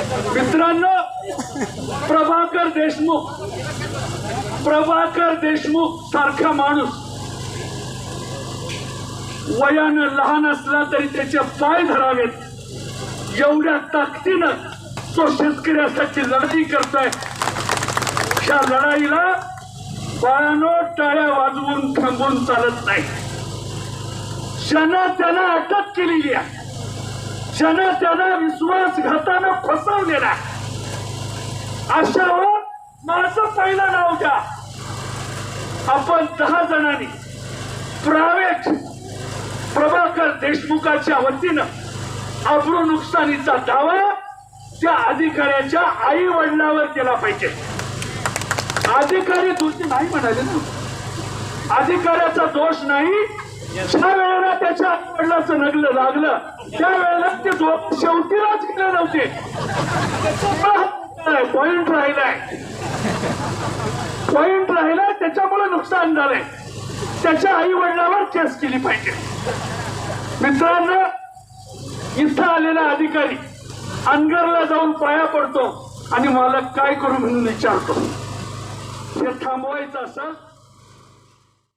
मित्रांनो, प्रभाकर देशमुख सारखा माणूस वयानं लहान असला तरी त्याचे पाय धरावेत एवढ्या ताकदीनं तो शेतकऱ्यासाठी लढाई करतोय. ह्या लढाईला बाळानो टाळ्या वाजवून थांबून चालत नाही. ज्यांना त्यांना अटक केलेली आहे, ज्यांना त्यांना विश्वासघातानं फसवलेला, अशावर माझं पहिलं नाव द्या. आपण 10 जणांनी प्रायव्हेट प्रभाकर देशमुखाच्या वतीनं अब्रू नुकसानीचा दावा त्या अधिकाऱ्याच्या आई वडिलांवर केला पाहिजे. अधिकारी दोषी नाही म्हणाले ना, अधिकाऱ्याचा दोष नाही. ज्या वेळेला त्याच्या आई वडिलाचं नगलं लागलं त्यावेळेला ते शेवटीलाच केले नव्हते. पॉइंट राहिलाय त्याच्यामुळे नुकसान झालंय. त्याच्या आई वडिलांवर केस केली पाहिजे. मित्रांनो, इथं आलेला अधिकारी अनगरला जाऊन पाया पडतो आणि मला काय करू म्हणून विचारतो. हे थांबवायचं असं